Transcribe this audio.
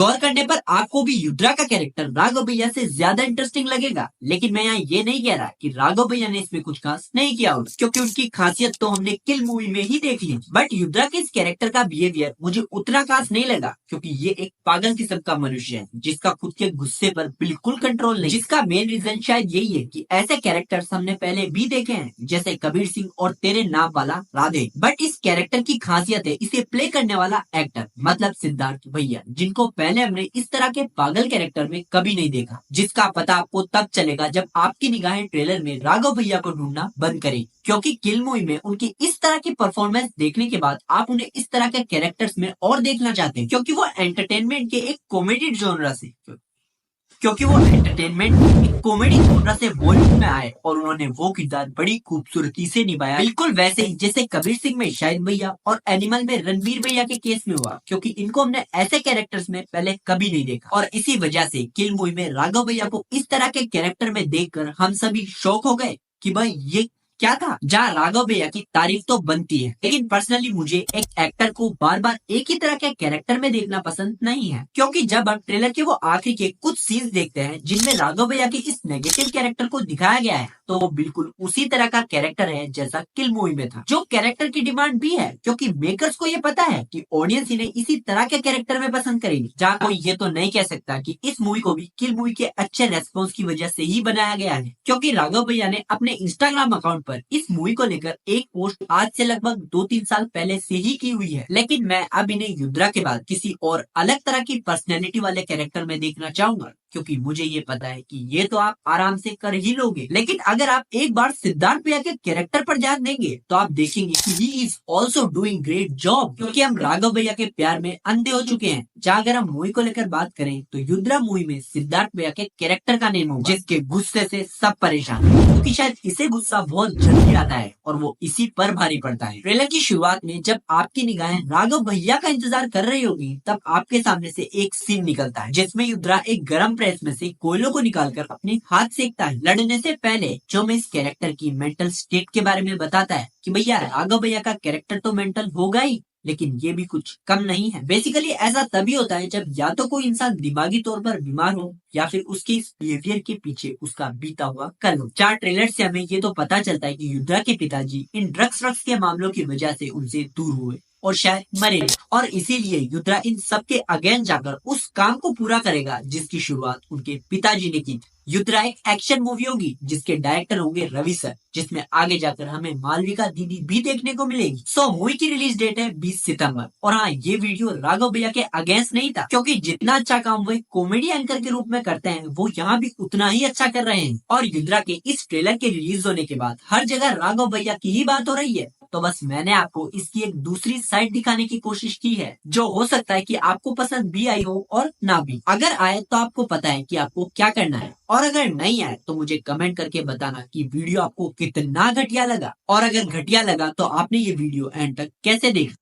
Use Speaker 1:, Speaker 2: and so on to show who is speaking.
Speaker 1: गौर करने पर आपको भी युद्रा का कैरेक्टर राघव भैया से ज्यादा इंटरेस्टिंग लगेगा, लेकिन मैं यहाँ ये नहीं कह रहा कि राघव भैया ने इसमें कुछ खास नहीं किया होगा, क्योंकि उनकी खासियत तो हमने किल मूवी में ही देख ली। बट युद्रा के इस कैरेक्टर का बिहेवियर मुझे उतना खास नहीं लगा, क्योंकि ये एक पागल किस्म का मनुष्य है जिसका खुद के गुस्से पर बिल्कुल कंट्रोल नहीं, जिसका मेन रीजन शायद यही है कि ऐसे कैरेक्टर्स हमने पहले भी देखे हैं, जैसे कबीर सिंह और तेरे नाम वाला राधे। बट इस कैरेक्टर की खासियत है इसे प्ले करने वाला एक्टर, मतलब सिद्धार्थ भैया, जिनको पहले हमने इस तरह के पागल कैरेक्टर में कभी नहीं देखा, जिसका पता आपको तब चलेगा जब आपकी निगाहें ट्रेलर में राघव भैया को ढूंढना बंद करें, क्योंकि किल मूवी में उनकी इस तरह की परफॉर्मेंस देखने के बाद आप उन्हें इस तरह के कैरेक्टर्स में और देखना चाहते हैं, क्योंकि वो एंटरटेनमेंट के एक कॉमेडी जोनरा से कॉमेडी जोनरा से बॉलीवुड में आए और उन्होंने वो किरदार बड़ी खूबसूरती से निभाया, बिल्कुल वैसे ही जैसे कबीर सिंह में शाहिद भैया और एनिमल में रणबीर भैया के केस में हुआ, क्योंकि इनको हमने ऐसे कैरेक्टर्स में पहले कभी नहीं देखा। और इसी वजह से किल मूवी में राघव भैया को इस तरह के कैरेक्टर में देखकर हम सभी शौक हो गए कि भाई ये क्या था। जहाँ राघव भैया की तारीफ तो बनती है, लेकिन पर्सनली मुझे एक एक्टर को बार बार एक ही तरह के कैरेक्टर में देखना पसंद नहीं है, क्योंकि जब हम ट्रेलर के वो आखिरी के कुछ सीन्स देखते हैं जिनमें राघव भैया के इस नेगेटिव कैरेक्टर को दिखाया गया है, तो वो बिल्कुल उसी तरह का कैरेक्टर है जैसा किल मूवी में था, जो कैरेक्टर की डिमांड भी है, क्योंकि मेकर्स को ये पता है कि ऑडियंस इन्हें इसी तरह के कैरेक्टर में पसंद करेगी। जहाँ कोई ये तो नहीं कह सकता कि इस मूवी को भी किल मूवी के अच्छे रेस्पॉन्स की वजह से ही बनाया गया है, क्योंकि राघव भैया ने अपने इंस्टाग्राम अकाउंट पर इस मूवी को लेकर एक पोस्ट आज से लगभग 2-3 साल पहले से ही की हुई है। लेकिन मैं अब इन्हें युद्रा के बाद किसी और अलग तरह की पर्सनैलिटी वाले कैरेक्टर में देखना चाहूंगा, क्योंकि मुझे ये पता है कि ये तो आप आराम से कर ही लोगे। लेकिन अगर आप एक बार सिद्धार्थ भैया के कैरेक्टर पर ध्यान देंगे तो आप देखेंगे कि he is also doing great job, क्योंकि हम राघव भैया के प्यार में अंधे हो चुके हैं। जहाँ अगर हम मूवी को लेकर बात करें तो युद्रा मूवी में सिद्धार्थ भैया के कैरेक्टर का नेम होगा जिसके गुस्से से सब परेशान है, क्योंकि शायद इसे गुस्सा बहुत जल्दी आता है और वो इसी पर भारी पड़ता है। ट्रेलर की शुरुआत में जब आपकी निगाहें राघव भैया का इंतजार कर रही होगी, तब आपके सामने से एक सीन निकलता है जिसमें युद्रा एक गर्म प्रेस में से कोयलों को निकालकर अपने हाथ सेकता है। लड़ने से पहले जो मैं इस कैरेक्टर की मेंटल स्टेट के बारे में बताता है कि भैया राघव भैया का कैरेक्टर तो मेंटल होगा ही, लेकिन ये भी कुछ कम नहीं है। बेसिकली ऐसा तभी होता है जब या तो कोई इंसान दिमागी तौर पर बीमार हो या फिर उसके इस बिहेवियर के पीछे उसका बीता हुआ कल हो। 4 ट्रेलर से हमें ये तो पता चलता है कि युद्रा के पिताजी इन ड्रग्स के मामलों की वजह से उनसे दूर हुए और शायद मरे, और इसीलिए युद्रा इन सब के अगेंस्ट जाकर उस काम को पूरा करेगा जिसकी शुरुआत उनके पिताजी ने की थी। युद्रा एक एक्शन मूवी होगी जिसके डायरेक्टर होंगे रवि सर, जिसमें आगे जाकर हमें मालविका दीदी भी देखने को मिलेगी। मूवी की रिलीज डेट है 20 सितंबर। और हाँ, ये वीडियो राघव भैया के अगेंस्ट नहीं था, क्योंकि जितना अच्छा काम वो एक कॉमेडी एंकर के रूप में करते हैं वो यहाँ भी उतना ही अच्छा कर रहे हैं। और युद्रा के इस ट्रेलर के रिलीज होने के बाद हर जगह राघव भैया की ही बात हो रही है, तो बस मैंने आपको इसकी एक दूसरी साइड दिखाने की कोशिश की है, जो हो सकता है कि आपको पसंद भी आई हो और ना भी। अगर आए तो आपको पता है कि आपको क्या करना है, और अगर नहीं आए तो मुझे कमेंट करके बताना कि वीडियो आपको कितना घटिया लगा, और अगर घटिया लगा तो आपने ये वीडियो एंड तक कैसे देखा।